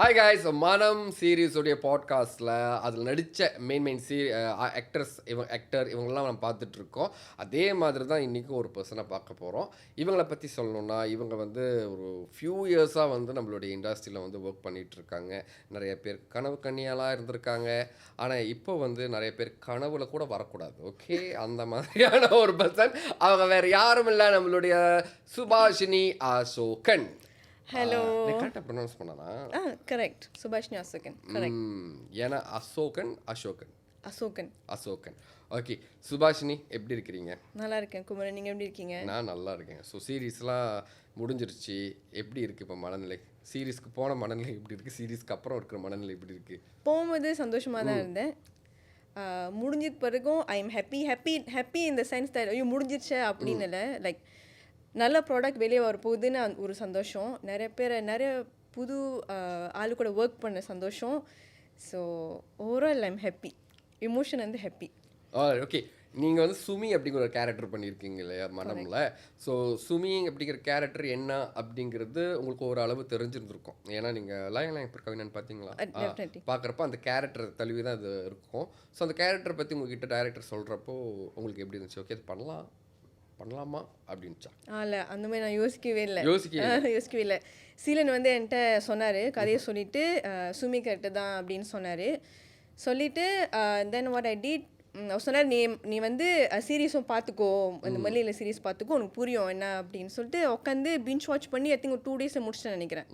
Hi guys, மனம் சீரீஸோடைய பாட்காஸ்ட்டில் அதில் நடித்த மெயின் ஆக்டர்ஸ் இவங்கெல்லாம் நம்ம பார்த்துட்ருக்கோம். அதே மாதிரி தான் இன்றைக்கும் ஒரு பர்சனை பார்க்க போகிறோம். இவங்களை பற்றி சொல்லணுன்னா, இவங்க வந்து ஒரு ஃபியூ இயர்ஸாக வந்து நம்மளுடைய இண்டஸ்ட்ரியில் வந்து ஒர்க் பண்ணிகிட்ருக்காங்க. நிறைய பேர் கனவு கன்னியாலாம் இருந்திருக்காங்க. ஆனால் இப்போ வந்து நிறைய பேர் கனவுல கூட வரக்கூடாது. ஓகே, அந்த மாதிரியான ஒரு பர்சன். அவங்க வேறு யாரும் இல்லை, நம்மளுடைய சுபாஷினி அசோகன். ஹலோ. கரெக்டாக ப்ரொனவுன்ஸ் பண்ணனா? கரெக்ட். சுபாஷினி அசோகன். கரெக்ட். ஏன்னா அசோகன். அசோகன். ஓகே, சுபாஷினி எப்படி இருக்கிறீங்க? நல்லா இருக்கேன் குமரன், நீங்கள் எப்படி இருக்கீங்க? நான் நல்லா இருக்கேன். ஸோ சீரீஸ்லாம் முடிஞ்சிருச்சு. எப்படி இருக்குது இப்போ மனநிலை? சீரீஸ்க்கு போன மனநிலை எப்படி இருக்குது? சீரீஸ்க்கு அப்புறம் இருக்கிற மனநிலை எப்படி இருக்குது? போகும்போது சந்தோஷமாக தான் இருந்தேன். முடிஞ்சது பிறகும் ஐ எம் ஹாப்பி இந்த சென்ஸ் தட் ஐயோ முடிஞ்சிருச்சு அப்படின்னு இல்லை. லைக் நல்ல ப்ராடக்ட் வெளியே வரப்போகுதுன்னு ஒரு சந்தோஷம். நிறைய புது ஆளு கூட ஒர்க் பண்ண சந்தோஷம். So overall I'm happy. Emotion வந்து ஹாப்பி. ஓகே, நீங்கள் வந்து சுமி அப்படிங்கிற ஒரு கேரக்டர் பண்ணியிருக்கீங்க இல்லையா மனமில்? ஸோ சுமி அப்படிங்கிற கேரக்டர் என்ன அப்படிங்கிறது உங்களுக்கு ஒரு அளவு தெரிஞ்சிருந்துருக்கும். ஏன்னா நீங்கள் லாயன் கவிஞன் பார்த்தீங்களா? பார்க்குறப்ப அந்த கேரக்டர் தழுவி தான் அது இருக்கும். ஸோ அந்த கேரக்டரை பற்றி உங்ககிட்ட டைரக்டர் சொல்கிறப்போ உங்களுக்கு எப்படி இருந்துச்சு? ஓகே, அது பண்ணலாமா அப்படின்ச்சா? இல்லை, அந்த மாதிரி நான் யோசிக்கவே இல்லை. சீலன் வந்து என்கிட்ட சொன்னார், கதையை சொல்லிவிட்டு சுமி கரெக்டு தான் அப்படின்னு சொன்னார். சொல்லிவிட்டு தென் வாட் ஐ டிட், சொன்னார் நீ வந்து சீரீஸும் பார்த்துக்கோ, இந்த மல்லியில் சீரீஸ் பார்த்துக்கோ, உனக்கு புரியும் என்ன அப்படின்னு சொல்லிட்டு உட்காந்து பிஞ்ச் வாட்ச் பண்ணி ஐ திங்க் ஒரு 2 days முடிச்சுட்டு நினைக்கிறேன்.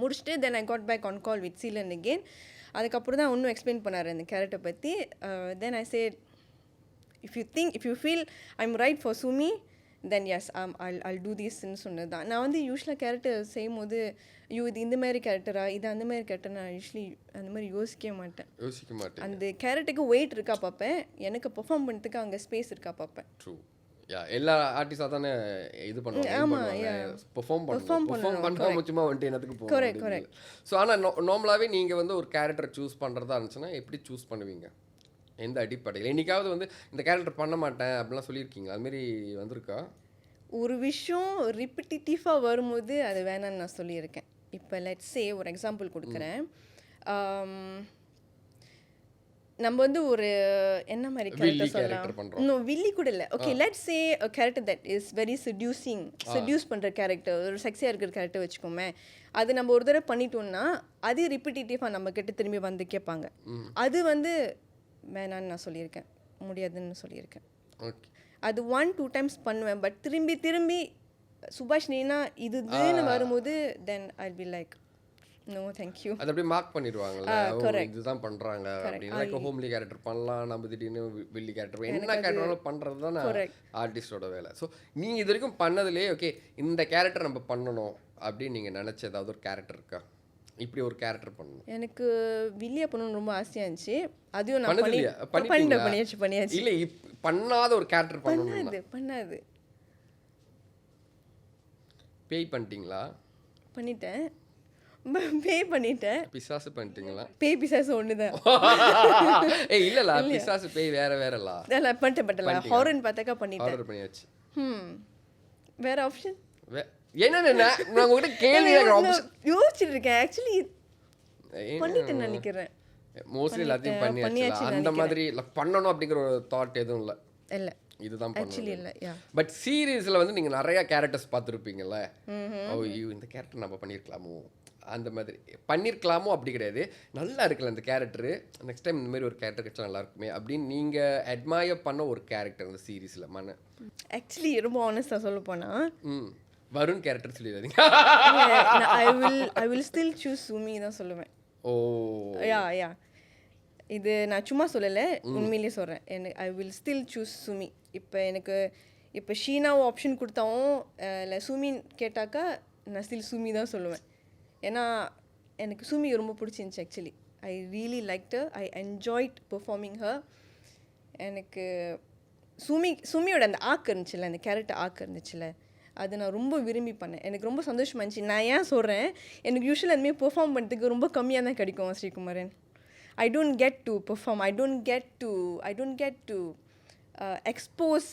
முடிச்சுட்டு then I got back on call with Seelan again. அதுக்கப்புறம் தான் இன்னும் எக்ஸ்பிளைன் பண்ணார் அந்த கேரக்டர் பற்றி. Then I said, if you feel I'm right for Sumi, then yes, I'll do this ன்னு சொன்னது தான். நான் வந்து யூஸ்வலாக கேரக்டர் செய்யும் போது இது இந்த மாதிரி கேரக்டரா, இது அந்த மாதிரி கேரக்டர், நான் யூஸ்வலி அந்த மாதிரி யோசிக்க மாட்டேன். அந்த கேரக்டருக்கு வெயிட் இருக்கா பார்ப்பேன், எனக்கு பெர்ஃபார்ம் பண்ணுறதுக்கு அங்கே ஸ்பேஸ் இருக்கா பார்ப்பேன். ட்ரூ. எல்லா ஆர்டிஸ்டாக தானே இது பண்ணுவாங்க. ஆமாம், பெர்ஃபார்ம் பண்ணால் முக்கியமாக வந்துட்டு என்னத்துக்கு போகும். கரெக்ட். ஸோ ஆனால் நார்மலாகவே நீங்கள் வந்து ஒரு கேரக்டர் சூஸ் பண்ணுறதா இருந்துச்சுன்னா எப்படி சூஸ் பண்ணுவீங்க? எந்த அடிப்படையில்? என்னைக்காவது வந்து இந்த கேரக்டர் பண்ண மாட்டேன் அப்படிலாம் சொல்லியிருக்கீங்களா? அதுமாரி வந்திருக்கா? ஒரு விஷயம் ரிப்பிட்டிட்டிவாக வரும்போது அது வேணான்னு நான் சொல்லியிருக்கேன். இப்போ லெட்ஸ் சே ஒரு எக்ஸாம்பிள் கொடுக்குறேன். நம்ம வந்து ஒரு என்ன மாதிரி கேரக்டர் சொல்லலாம்? இன்னும் வில்லி கூட இல்லை. Okay, let's say a character that is very seduce பண்ணுற கேரக்டர், ஒரு செக்ஸியாக இருக்கிற கேரக்டர் வச்சுக்கோமே. அது நம்ம ஒரு தடவை பண்ணிட்டோம்னா அது ரிப்பிட்டிட்டிவாக நம்ம கிட்ட திரும்பி வந்து கேட்பாங்க. அது வந்து வேணான்னு நான் சொல்லியிருக்கேன், முடியாதுன்னு சொல்லியிருக்கேன். ஓகே, அது 1-2 times பண்ணுவேன். பட் திரும்பி சுபாஷினினா இதுன்னு வரும்போது தென் I be like no thank you. அது அப்படியே மார்க் பண்ணிடுவாங்கல்ல, இதுதான் பண்ணுறாங்க அப்படின்னு. லைக் ஹோம்லி கேரக்டர் பண்ணலாம், நம்ம திடீர்னு வில்லி கேரக்டர், என்ன கேரக்டர் பண்ணுறது தான் ஆர்டிஸ்டோட வேலை. ஸோ நீங்கள் இது வரைக்கும் பண்ணதுலேயே ஓகே இந்த கேரக்டர் நம்ம பண்ணணும் அப்படின்னு நீங்கள் நினச்ச ஏதாவது ஒரு கேரக்டர் இருக்கா? இப்படி ஒரு கேரக்டர் பண்ணணும், எனக்கு வில்லியா பண்ணணும்னு ரொம்ப ஆசையாக இருந்துச்சு. அதையும் நான் பண்ணியாச்சு. இல்லை, பண்ணாத ஒரு கேரக்டர் பண்ணாது பேய் பண்ணிட்டீங்களா? பண்ணிட்டேன். பிசாசு பண்ணிட்டீங்களா? பேய் பிசாசு ஒண்ணுதான். இல்லல, பிசாசு பேய் வேறல. அதெல்லாம் பண்ணிட்டேன். ஹாரர் பார்த்தாக்கா பண்ணியாச்சு. வேற ஆப்ஷன் என்னன்னு நான் உங்ககிட்ட கேள்வி யோசிச்சுட்டு இருக்கேன். ஆக்சுவலி பண்ணிட்டேன் நினைக்கிறேன். மோஸ்ட்லி எல்லாத்தையும் பண்ணியாச்சு. அந்த மாதிரி பண்ணணும் அப்படிங்கிற ஒரு தாட் எதுவும் இல்லை. இதுதான் பண்ணணும். பட் சீரீஸ்ல வந்து நீங்க நிறைய கேரக்டர்ஸ் பார்த்துருப்பீங்கல்ல. இந்த கேரக்டர் நம்ம பண்ணியிருக்கலாமோ, அந்த மாதிரி பண்ணியிருக்கலாமோ அப்படி கிடையாது, நல்லா இருக்குல்ல இந்த கேரக்டரு, நெக்ஸ்ட் டைம் இந்த மாதிரி ஒரு கேரக்டர் கிடைச்சா நல்லா இருக்குமே அப்படின்னு நீங்க அட்மையர் பண்ண ஒரு கேரக்டர் இந்த சீரீஸ்ல மன? ஆக்சுவலி ரொம்ப ஆனஸ்டா சொல்ல போனா வருண் கேரக்டர் சொல்லிடாதீங்க. I will still choose Sumi தான் சொல்லுவேன். யா இது நான் சும்மா சொல்லலை, உண்மையிலேயே சொல்கிறேன். எனக்கு I will still choose Sumi. இப்போ ஷீனாவை ஆப்ஷன் கொடுத்தாவும் இல்லை சுமின் கேட்டாக்கா நான் ஸ்டில் சுமி தான் சொல்லுவேன். ஏன்னா எனக்கு சுமி ரொம்ப பிடிச்சிருந்துச்சி. Actually I really liked her, I enjoyed performing her. எனக்கு சுமியோட அந்த ஆக்கு இருந்துச்சுல்ல, அந்த கேரக்டர் ஆக்கு இருந்துச்சுல்ல, அது நான் ரொம்ப விரும்பி பண்ணேன். எனக்கு ரொம்ப சந்தோஷமாக இருந்துச்சு. நான் ஏன் சொல்கிறேன், எனக்கு யூஸ்வலாக அதுமாதிரி பெர்ஃபார்ம் பண்ணுறதுக்கு ரொம்ப கம்மியாக தான் கிடைக்கும் Sreekumaran. I don't get to perform. I don't get to expose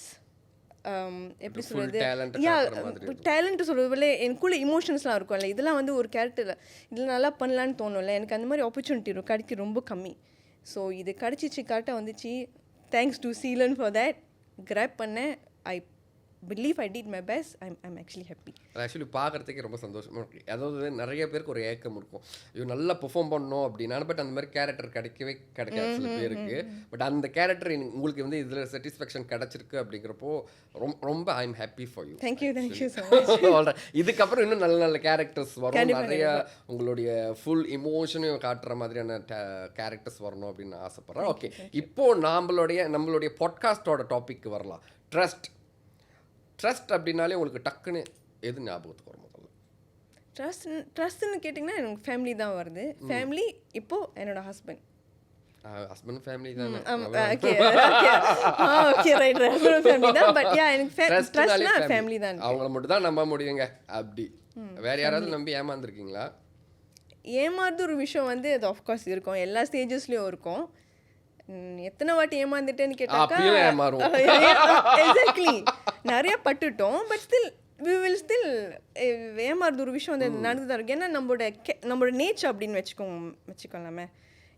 எப்படி full சொல்கிறது talent யா காட்டுற மாதிரி டேலண்ட் சொல்கிறதுல எனக்குள்ள இமோஷன்ஸ்லாம் இருக்கும்ல, இதெல்லாம் வந்து ஒரு கேரக்டர் இதில் நல்லா பண்ணலான்னு தோணும்ல, எனக்கு அந்த மாதிரி ஆப்பர்ச்சுனிட்டி கிடைக்க ரொம்ப கம்மி. ஸோ இது கிடச்சிச்சு, கரெக்டாக வந்துச்சு. Thanks to Seelan for that. Grab பண்ணேன். I believe I did my best. I'm actually happy. Actually பார்க்குறதுக்கே ரொம்ப சந்தோஷமாக இருக்குது. அதாவது நிறைய பேருக்கு ஒரு ஏக்கம் இருக்கும், ஐயோ நல்லா பெர்ஃபார்ம் பண்ணணும் அப்படின்னா, பட் அந்த மாதிரி கேரக்டர் கிடைக்காது சில பேருக்கு. பட் அந்த கேரக்டர் உங்களுக்கு வந்து இதில் சாட்டிஸ்ஃபேக்ஷன் கிடச்சிருக்கு அப்படிங்கிறப்போ ரொம்ப I am happy for you. Thank you so much. இதுக்கப்புறம் இன்னும் நல்ல நல்ல கேரக்டர்ஸ் வரும், நிறைய உங்களுடைய ஃபுல் இமோஷனையும் காட்டுற மாதிரியான கேரக்டர்ஸ் வரணும் அப்படின்னு நான் ஆசைப்பட்றேன். ஓகே, இப்போது நம்மளுடைய பாட்காஸ்டோட டாபிக் வரலாம். ட்ரஸ்ட் அப்படின்னாலே உங்களுக்கு டக்குன்னு எது ஞாபகத்துக்கு வரும்? முதல்ல ட்ரஸ்ட்னு கேட்டிங்கன்னா எனக்கு ஃபேமிலி தான் வருது. ஃபேமிலி இப்போது என்னோட ஹஸ்பண்ட் ஃபேமிலி தானே. அவங்கள மட்டும் தான் நம்ப முடியுங்க. அப்படி வேற யாராவது நம்பி ஏமாந்துருக்கீங்களா? ஏமாறுது ஒரு விஷயம் வந்து அது ஆஃப்கோர்ஸ் இருக்கும், எல்லா ஸ்டேஜஸ்லேயும் இருக்கும். எத்தனை வாட்டி ஏமாந்துட்டேன்னு கேட்டாக்கா எக்ஸாக்ட்லி நிறைய பட்டுட்டோம். பட் ஸ்டில் ஏமாறுது ஒரு விஷயம் வந்து நடந்து தான் இருக்கும். ஏன்னா நம்மளோட நேச்சர் அப்படின்னு வச்சுக்கலாமே.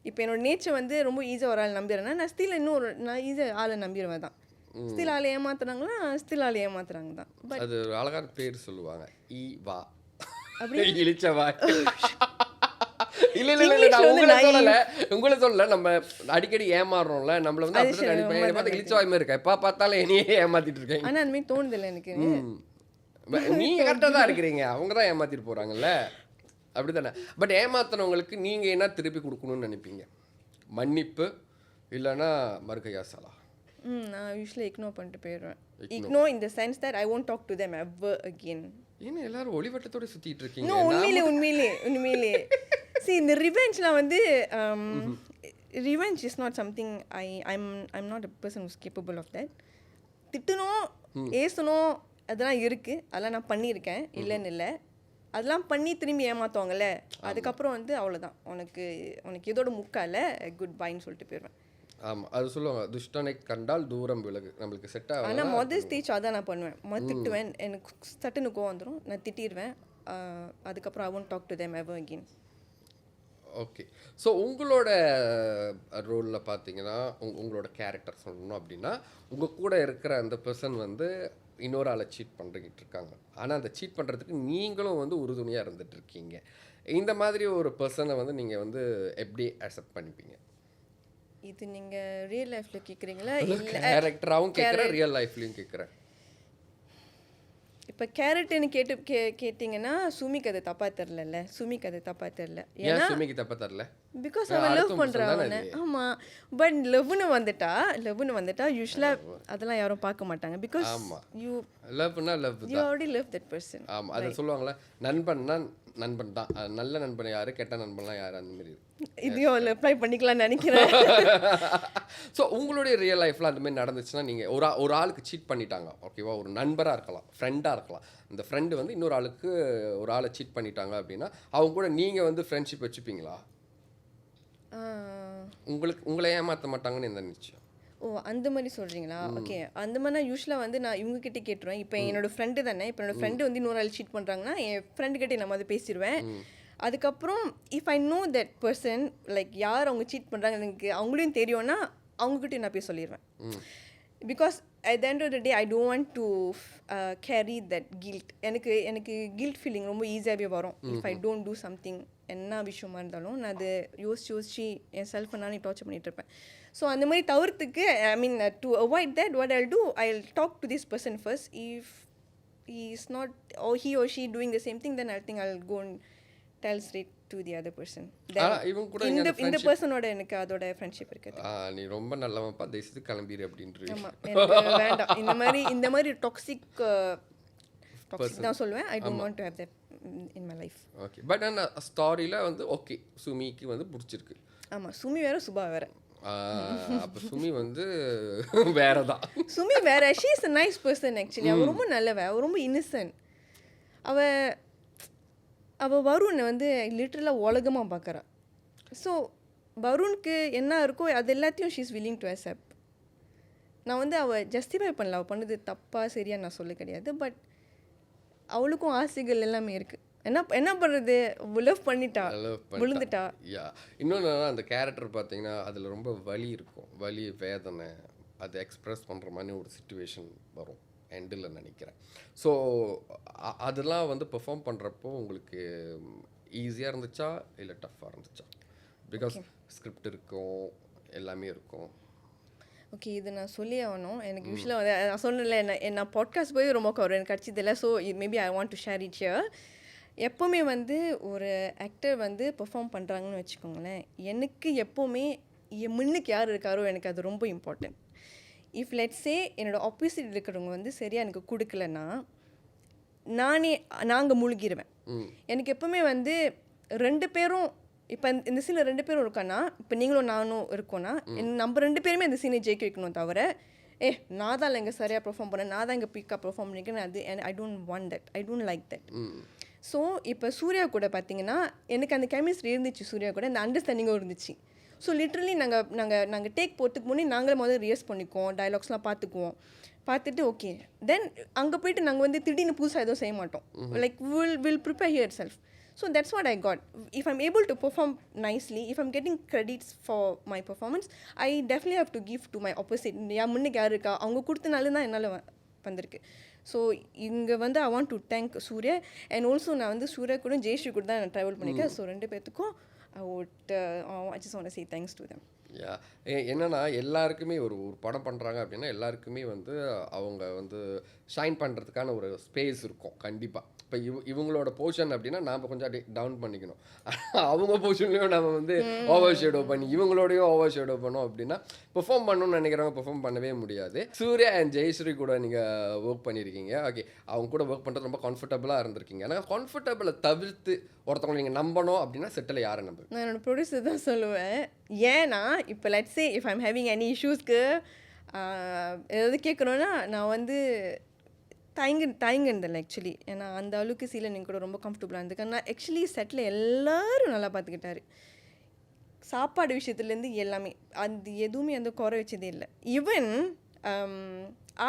இப்போ என்னோட நேச்சர் வந்து ரொம்ப ஈஸியாக ஒரு ஆள் நம்பிடுறேன்னா நான் ஈஸியாக ஆளை நம்பிடுவேன் தான். ஸ்டில் ஆள் ஏமாத்துறாங்களா, ஸ்டில் ஆள் ஏமாத்துறாங்க தான். பட் அது ஒரு அழகான பேர் சொல்லுவாங்க, ஈவா அப்படி இழிச்சவா. உங்களை சொல்லல, நம்ம அடிக்கடி ஏமாறுறோம்ல, நம்மள வந்து அப்படிதான் இழிச்சவாய்மா இருக்கா, எப்ப பார்த்தாலும் என்னையே ஏமாத்திட்டு இருக்கேன். ஆனா அந்த மாதிரி தோணுதில்லை எனக்கு. நீங்க கரெக்டா தான் இருக்கிறீங்க, அவங்க தான் ஏமாத்திட்டு போறாங்கல்ல, அப்படித்தானே? பட் ஏமாத்தினவங்களுக்கு நீங்க என்ன திருப்பி கொடுக்கணும்னு நினைப்பீங்க? மன்னிப்பு இல்லைன்னா மறுகையாசலா? நான் யூஸ்வலி இக்னோர் பண்ணிட்டு போயிடுவேன். Ignore in the sense that I won't talk to them ever again. ஏன்னா எல்லாரும் ஒளிவட்டத்தோட சுத்திட்டு இருக்கீங்க. உண்மையிலே see இந்த ரிவெஞ்ச்லாம் வந்து revenge is not something I'm not a person who's capable of that. திட்டணும், ஏசணும், அதெல்லாம் இருக்குது, அதெல்லாம் நான் பண்ணியிருக்கேன், இல்லைன்னு இல்லை. அதெல்லாம் பண்ணி திரும்பி ஏமாற்றுவாங்கல்ல, அதுக்கப்புறம் வந்து அவ்வளோதான், உனக்கு இதோட முக்கால குட் பைன்னு சொல்லிட்டு போயிடுவேன். ஆமாம், அது சொல்லுவாங்க, துஷ்டனை கண்டால் தூரம் விலகு. நம்மளுக்கு செட் ஆகும். ஆனால் மொதல் ஸ்டேஜ் அதான் நான் பண்ணுவேன். திட்டுவேன், எனக்கு சட்டுன்னு கோவம் வந்துடும், நான் திட்டிடுவேன். அதுக்கப்புறம் I won't talk to them ever again. Okay, so உங்களோட ரோலில் பார்த்தீங்கன்னா உங்களோட கேரக்டர் சொல்லணும் அப்படின்னா, உங்கள் கூட இருக்கிற அந்த பர்சன் வந்து இன்னொரு ஆளை சீட் பண்ணிக்கிட்டு இருக்காங்க. ஆனால் அந்த சீட் பண்ணுறதுக்கு நீங்களும் வந்து உறுதுணையாக இருந்துட்டு இருக்கீங்க. இந்த மாதிரி ஒரு பர்சனை வந்து நீங்கள் வந்து எப்படி அக்செப்ட் பண்ணிப்பீங்க? இது நீங்கள் ரியல் லைஃப்பில் கேட்குறீங்களா? கேரக்டராகவும் கேட்குறேன், ரியல் லைஃப்லையும் கேட்குறேன். இப்போ கேரட்னு கேட்டிங்கன்னா சுமிக்கு அது தப்பாக தெரில. சுமிக்கு அது தப்பாக தெரில. ஏன்னா சுமிக்கு தப்பாக தெரில பிகாஸ் அவன் லவ் பண்ணுறான். ஆமாம், பட் லவ்னு வந்துட்டா யூஸ்வலாக அதெல்லாம் யாரும் பார்க்க மாட்டாங்க. Because you already love that person. ஆமாம், அதை சொல்லுவாங்களே, நண்பன் தான் நல்ல நண்பன் யாரு, கெட்ட நண்பன்லாம் யாரு, அந்த மாதிரி. இதையும் அப்ளை பண்ணிக்கலாம்னு நினைக்கிறேன். ஸோ உங்களுடைய ரியல் லைஃப்பில் அந்த மாதிரி நடந்துச்சுன்னா, நீங்கள் ஒரு ஆளுக்கு சீட் பண்ணிட்டாங்க, ஓகேவா, ஒரு நண்பராக இருக்கலாம், ஃப்ரெண்டாக இருக்கலாம். இந்த ஃப்ரெண்டு வந்து இன்னொரு ஆளை சீட் பண்ணிட்டாங்க அப்படின்னா, அவங்க கூட நீங்கள் வந்து ஃப்ரெண்ட்ஷிப் வச்சுப்பீங்களா? உங்களை ஏமாற்ற மாட்டாங்கன்னு எந்த நிச்சயம்? ஓ, அந்த மாதிரி சொல்கிறீங்களா? ஓகே, அந்த மாதிரி நான் யூஸ்வலாக வந்து நான் இவங்ககிட்ட கேட்டுருவேன். இப்போ என்னோட ஃப்ரெண்டு தானே, இப்போ என்னோட ஃப்ரெண்டு வந்து இன்னொரு ஆள் சீட் பண்ணுறாங்கன்னா என் ஃப்ரெண்டுக்கிட்டே நம்ம அதை பேசிடுவேன். அதுக்கப்புறம் if I know that person, like யார் அவங்க சீட் பண்ணுறாங்க எனக்கு அவங்களையும் தெரியும்னா அவங்ககிட்ட நான் போய் சொல்லிடுவேன். Because at the end of the day I don't want to carry that guilt. எனக்கு கில்ட் ஃபீலிங் ரொம்ப ஈஸியாகவே வரும் if I don't do something. என்ன விஷயமா இருந்தாலும் நான் அதை யோசிச்சு என் செல்ஃபை நானே டார்ச்சர் பண்ணிட்டு இருப்பேன். ஸோ அந்த மாதிரி தவிர்த்துக்கு, I mean to avoid that, what I'll do, I'll talk to this person first. If he is not, or he or she doing the same thing, then I think I'll go and tell straight to the other person. இந்த பர்சனோட எனக்கு அதோட friendship இருக்குது. நீ ரொம்ப நல்லவன்ப்பா, தேசத்துக்கு கிளம்பிடு அப்படின்ட்டு. ஆமாம், எனக்கு வேண்டாம் இந்த மாதிரி டாக்ஸிக் தான் சொல்லுவேன். I don't want to have that in my life. Okay, but அந்த ஸ்டோரியில் வந்து ஓகே, சுமிக்கு வந்து பிடிச்சிருக்கு. ஆமாம், சுமி வேற, சுபா வேற. அப்போ சுமி வந்து வேற தான். சுமி வேற. She is a nice person actually. அவள் ரொம்ப நல்லவ, அவள் ரொம்ப இன்னசென்ட். அவள் வருணை வந்து லிட்டரலாக உலகமாக பார்க்குறா. ஸோ வருணுக்கு என்ன இருக்கோ அது எல்லாத்தையும் she is willing to accept. நான் வந்து அவள் ஜஸ்டிஃபை பண்ணல, அவள் பண்ணது தப்பாக சரியா நான் சொல்ல கிடையாது. பட் அவளுக்கும் ஆசைகள் எல்லாமே இருக்குது. என்ன பண்ணுறது, லவ் பண்ணிட்டா, விழுந்துட்டா. யா இன்னொன்று அந்த கேரக்டர் பார்த்தீங்கன்னா அதில் ரொம்ப வலி இருக்கும், வலி வேதனை அதை எக்ஸ்ப்ரெஸ் பண்ணுற மாதிரி ஒரு சுச்சுவேஷன் வரும் எண்டில் நினைக்கிறேன். ஸோ அதெல்லாம் வந்து பெர்ஃபார்ம் பண்ணுறப்போ உங்களுக்கு ஈஸியாக இருந்துச்சா இல்லை டஃப்பாக இருந்துச்சா? பிகாஸ் ஸ்கிரிப்ட் இருக்கும், எல்லாமே இருக்கும். ஓகே, இது நான் சொல்லி ஆகணும். எனக்கு யூஸ்வலாக வந்து நான் சொன்னல, நான் பாட்காஸ்ட் போய் ரொம்ப கவர் எனக்கு கிடச்சதில்லை. So maybe I want to share it here. எப்போவுமே வந்து ஒரு ஆக்டர் வந்து பெர்ஃபார்ம் பண்ணுறாங்கன்னு வச்சுக்கோங்களேன், எனக்கு எப்போவுமே என் முன்னுக்கு யார் இருக்காரோ எனக்கு அது ரொம்ப இம்பார்ட்டன்ட். இஃப் லெட்ஸே என்னோடய ஆப்போசிட் இருக்கிறவங்க வந்து சரியாக எனக்கு கொடுக்கலன்னா நாங்கள் மூழ்கிடுவேன். எனக்கு எப்போவுமே வந்து 2 பேரும், இப்போ இந்த சீனில் 2 பேரும் இருக்கான்னா, இப்போ நீங்களும் நானும் இருக்கோன்னா நம்ம 2 பேருமே இந்த சீனை ஜெயிக்க வைக்கணும். தவிர நான் தான் இங்கே சரியாக பெர்ஃபார்ம் பண்ணேன், நான் தான் இங்கே பீக்காக பெர்ஃபார்ம் பண்ணிக்கிறேன், அது I don't want that, I don't like that. So இப்போ சூர்யா கூட பார்த்தீங்கன்னா எனக்கு அந்த கெமிஸ்ட்ரி இருந்துச்சு, சூர்யா கூட அந்த அண்டர்ஸ்டாண்டிங்கும் இருந்துச்சு. ஸோ லிட்ரலி நாங்கள் டேக் போகிறதுக்கு முன்னே நாங்களே முதல்ல ரியர்ஸ் பண்ணிக்குவோம், டைலாக்ஸ்லாம் பார்த்துக்குவோம். பார்த்துட்டு ஓகே தென் அங்கே போய்ட்டு நாங்கள் வந்து திடீர்னு புதுசாக எதுவும் செய்ய மாட்டோம். Like will prepare here self. So that's what I got. If I'm able to perform nicely, if I'm getting credits for my performance, I definitely have to give to my opposite. முன்னுக்கு யார் இருக்கா, அவங்க கொடுத்தனால தான் என்னால் வந்திருக்கு. So இங்கே வந்து I want to thank Surya. And also நான் வந்து சூர்யா கூட ஜெயஸ்ரீ கூட தான் நான் ட்ராவல் பண்ணியிருக்கேன். ஸோ 2 பேர்த்துக்கும் I just want to say thanks to them. யா என்னன்னா எல்லாருக்குமே ஒரு படம் பண்ணுறாங்க அப்படின்னா எல்லாருக்குமே வந்து அவங்க வந்து ஷைன் பண்ணுறதுக்கான ஒரு ஸ்பேஸ் இருக்கும் கண்டிப்பாக. இப்போ இவங்களோட போர்ஷன் அப்படின்னா நாம் கொஞ்சம் டவுன் பண்ணிக்கணும், அவங்க போர்ஷன்லேயும் நம்ம வந்து ஓவர் ஷேடோ பண்ணி இவங்களோடையும் ஓவர் ஷேடோ பண்ணோம் அப்படின்னா பெர்ஃபார்ம் பண்ணணும்னு நினைக்கிறவங்க பெர்ஃபார்ம் பண்ணவே முடியாது. சூர்யா அண்ட் ஜெயஸ்ரீ கூட நீங்கள் ஒர்க் பண்ணியிருக்கீங்க. ஓகே, அவங்க கூட ஒர்க் பண்ணுறது ரொம்ப கம்ஃபர்டபுளாக இருந்திருக்கீங்க. ஆனால் கம்ஃபர்டபுளை தவிர்த்து ஒருத்தவங்க நீங்கள் நம்பணும் அப்படின்னா செட்டில் யாரை நம்பு? நான் என்னோடய ப்ரொடியூசர் தான் சொல்லுவேன். ஏன்னா இப்போ let's say if I'm having any இஷ்யூஸ்க்கு ஏதாவது கேட்கணுன்னா நான் வந்து தயங்கிருந்தேன் ஆக்சுவலி. ஏன்னா அந்த அளவுக்கு சீலன் என் கூட ரொம்ப கம்ஃபர்டபுளாக இருந்துக்கு. நான் ஆக்சுவலி செட்டில் எல்லோரும் நல்லா பார்த்துக்கிட்டாரு. சாப்பாடு விஷயத்துலேருந்து எல்லாமே அது எதுவுமே அந்த குறை வச்சதே இல்லை. ஈவன்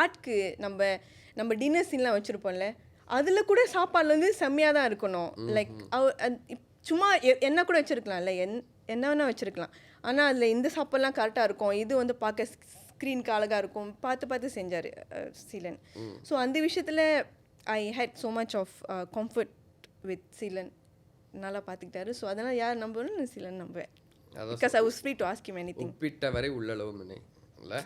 ஆர்ட்க்கு நம்ம டின்னர் சீன்லாம் வச்சுருப்போம்ல, அதில் கூட சாப்பாடில் வந்து செம்மையாக தான் இருக்கணும். லைக் சும்மா என்ன கூட வச்சுருக்கலாம்ல, என்ன வேணால் வச்சுருக்கலாம். ஆனால் அதில் இந்த சாப்பாடுலாம் கரெக்டாக இருக்கும், இது வந்து பார்க்க ஸ்க்ரீனுக்கு அழகாக இருக்கும், பார்த்து செஞ்சார் சீலன். ஸோ அந்த விஷயத்தில் I had so much of comfort with Seelan. நல்லா பார்த்துக்கிட்டாரு. ஸோ அதனால் யார் நம்பணும், நான் சீலன் நம்புவேன். Because I was free to ask him anything. உப்பிட்ட வரை உள்ளளவு இல்லை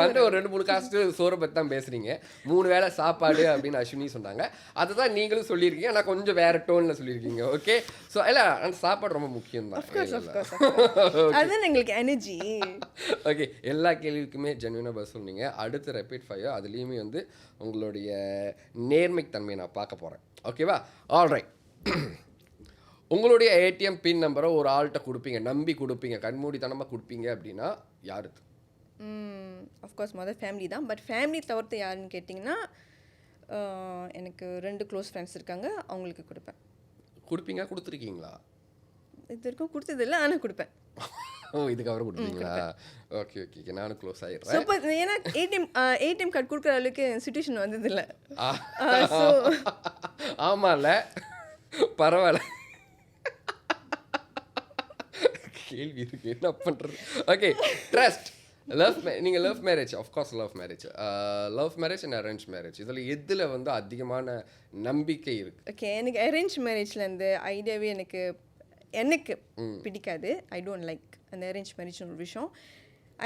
வந்து ஒரு 2-3 காஸ்ட் சோறை பற்றி தான் பேசுறீங்க. 3 வேளை சாப்பாடு அப்படின்னு அஸ்வினி சொன்னாங்க. அதை தான் நீங்களும் சொல்லியிருக்கீங்க, ஆனால் கொஞ்சம் வேற டோனில் சொல்லியிருக்கீங்க. ஓகே, ஸோ இல்லை அந்த சாப்பாடு ரொம்ப முக்கியம் தான். அதுதான் எங்களுக்கு எனர்ஜி. ஓகே, எல்லா கேள்விக்குமே ஜென்யூனாக பதில் சொன்னீங்க. அடுத்து ரெப்பீட் ஃபயர் அதுலேயுமே வந்து உங்களுடைய நேர்மைத்தன்மையை நான் பார்க்க போகிறேன். ஓகேவா? ஆல்ரைட். உங்களுடைய ஏடிஎம் பின் நம்பரை ஒரு ஆள்கிட்ட கொடுப்பீங்க, நம்பி கொடுப்பீங்க, கண்மூடித்தனமாக கொடுப்பீங்க அப்படின்னா யாரு? அஃப்கோர்ஸ் மொதல் ஃபேமிலி தான். பட் ஃபேமிலி தவிர்த்து யாருன்னு கேட்டிங்கன்னா எனக்கு 2 க்ளோஸ் ஃப்ரெண்ட்ஸ் இருக்காங்க, அவங்களுக்கு கொடுப்பேன். கொடுப்பீங்க? கொடுத்துருக்கீங்களா? இது வரைக்கும் கொடுத்ததில்லை, ஆனால் கொடுப்பேன். ஓ, இதுக்கப்புறம் கொடுப்பீங்களா? ஓகே ஓகே ஓகே, நானும் க்ளோஸ் ஆகிடுறேன். சூப்பர். ஏன்னா ஏடிஎம் கார்டு கொடுக்குற அளவுக்கு சிச்சுவேஷன் வந்ததில்லை. ஆமாம்ல, பரவாயில்ல. கேள்வி இருக்கு, என்ன பண்ணுறது? ஓகே, ட்ரஸ்ட், நீங்கள் love marriage, of course love marriage and arrange marriage, இதில் எதில் வந்து அதிகமான நம்பிக்கை இருக்குது? ஓகே, எனக்கு அரேஞ்ச் மேரேஜில் இந்த ஐடியாவே எனக்கு பிடிக்காது. ஐ டோன்ட் லைக் அந்த அரேஞ்ச் மேரேஜ்னு ஒரு விஷயம்.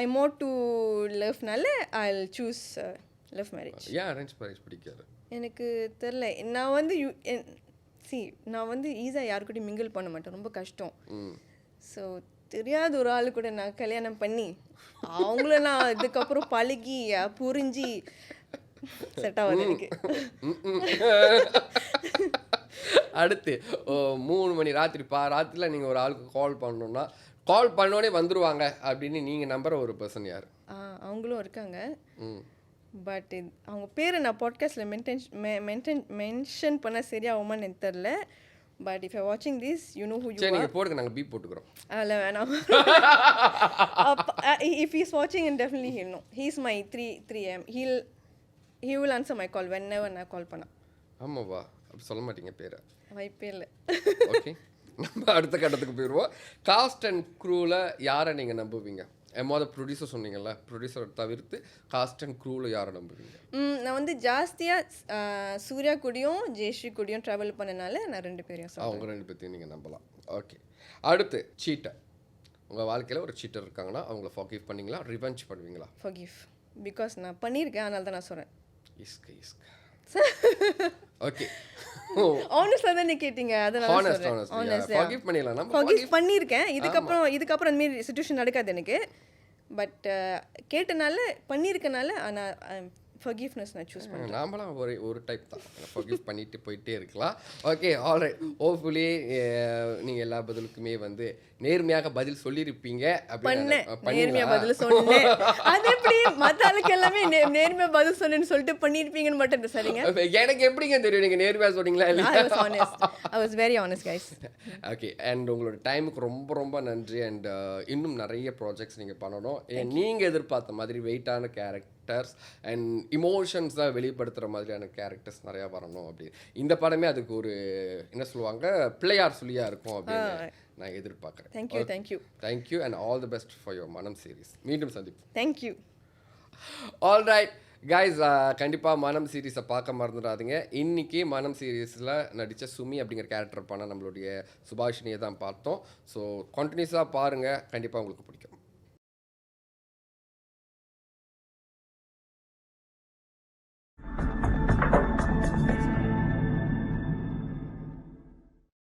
ஐ மோர் டு லவ்னால I will choose love marriage. ஏன் அரேஞ்ச் மேரேஜ் பிடிக்காது? எனக்கு தெரில. நான் வந்து நான் வந்து ஈஸியாக யாருக்கூடையும் மிங்கிள் பண்ண மாட்டேன், ரொம்ப கஷ்டம். ஸோ தெரியாத ஒரு ஆள் கூட நான் கல்யாணம் பண்ணி அவங்கள நான் இதுக்கப்புறம் பழகி புரிஞ்சு செட் ஆகுது எனக்கு. அடுத்து 3 மணி ராத்திரியில் நீங்கள் ஒரு ஆளுக்கு கால் பண்ணணுன்னா கால் பண்ணோடனே வந்துடுவாங்க அப்படின்னு நீங்கள் நம்புற ஒரு பர்சன் யார்? அவங்களும் இருக்காங்க. பட் அவங்க பேரை நான் பாட்காஸ்ட்டில் மென்ஷன் பண்ண சரியாகுமான்னு எனக்கு தெரில. பட் இஃப் யூ வாட்சிங் this you know who you சரி ஆர். நீங்கள் போடுங்க, நாங்கள் பீப் போட்டுக்கிறோம். அதில் வேணாம். இஃப் ஹீஸ் வாட்சிங் and definitely he'll know. He's my 3M. he will answer my call whenever நான் கால் பண்ணேன். ஆமாவா? அப்படி சொல்ல மாட்டீங்க பேரை? வாய்ப்பே இல்லை. ஓகே, நம்ம அடுத்த கட்டத்துக்கு போயிடுவோம். காஸ்ட் அண்ட் க்ரூவில் யாரை நீங்கள் நம்புவீங்க? மொதல் ப்ரொடியூசர் சொன்னீங்கல்ல, ப்ரொடியூசரை தவிர்த்து காஸ்ட் அண்ட் க்ரூவில் யாரை நம்புவீங்க? நான் வந்து ஜாஸ்தியாக சூர்யா கூடயும் ஜெயஸ்ரீ கூடயும் ட்ராவல் பண்ணனால நான் 2 பேரையும் சொல்லுவேன். அவங்க 2 பேர்த்தையும் நீங்கள் நம்பலாம். ஓகே, அடுத்து சீட்டர். உங்கள் வாழ்க்கையில் ஒரு சீட்டர் இருக்காங்கன்னா அவங்கள ஃபர்கிவ் பண்ணீங்களா, ரிவெஞ்ச் பண்ணுவீங்களா? ஃபர்கிவ். பிகாஸ் நான் பண்ணியிருக்கேன், அதனால தான் நான் சொல்கிறேன். இஸ்க ஓகே, ஆனஸ்டாக தான் நீ கேட்டீங்க, அதனால ஃபர்கிவ் பண்ணிடலாம். நம்ம ஃபர்கிவ் பண்ணியிருக்கேன். இதுக்கப்புறம் அந்த மாதிரி சிச்சுவேஷன் நடக்காது எனக்கு. பட் கேட்டனால பண்ணியிருக்கனால நான் ஃபர்கிவ்னஸ் நான் சூஸ் பண்ணுறேன். நாமளாம் ஒரு டைப் தான், ஃபர்கிவ் பண்ணிட்டு போயிட்டே இருக்கலாம். Okay, alright. ஹோப்ஃபுல்லி நீங்கள் எல்லா பதிலுக்குமே வந்து நேர்மையாக பதில் சொல்லியிருப்பீங்க. நேர்மையாக பதில் சொன்னேன். அது எப்படி மற்ற ஆளுக்கு எல்லாமே நேர்மையாக பதில் சொன்னேன்னு சொல்லிட்டு பண்ணியிருப்பீங்கன்னு மட்டும் இல்லை. சரிங்க, எனக்கு எப்படிங்க தெரியும் நீங்கள் நேர்மையாக சொன்னீங்களா இல்லையா? I was very honest guys. Okay, and உங்களோட டைமுக்கு ரொம்ப ரொம்ப நன்றி. அண்ட் இன்னும் நிறைய ப்ராஜெக்ட்ஸ் நீங்கள் பண்ணணும். நீங்கள் எதிர்பார்த்த மாதிரி வெயிட்டான கேரக்டர்ஸ் அண்ட் இமோஷன்ஸை வெளிப்படுத்துகிற மாதிரியான கேரக்டர்ஸ் நிறையா வரணும். அப்படி இந்த படமே அதுக்கு ஒரு என்ன சொல்லுவாங்க, பிள்ளையார் சொல்லியாக இருக்கும் அப்படின்னு நான் எதிர்பார்க்குறேன். Thank you and all the best for your மனம் சீரிஸ். மீண்டும் சந்திப்போம். தேங்க்யூ. ஆல்ரைட் கைஸ், கண்டிப்பாக மனம் சீரீஸை பார்க்க மறந்துடாதீங்க. இன்றைக்கி மனம் சீரீஸில் நடித்த சுமி அப்படிங்கிற கேரக்டர் பண்ண நம்மளுடைய சுபாஷினியை தான் பார்த்தோம். ஸோ கண்டினியூஸாக பாருங்கள், கண்டிப்பாக உங்களுக்கு பிடிக்கும்.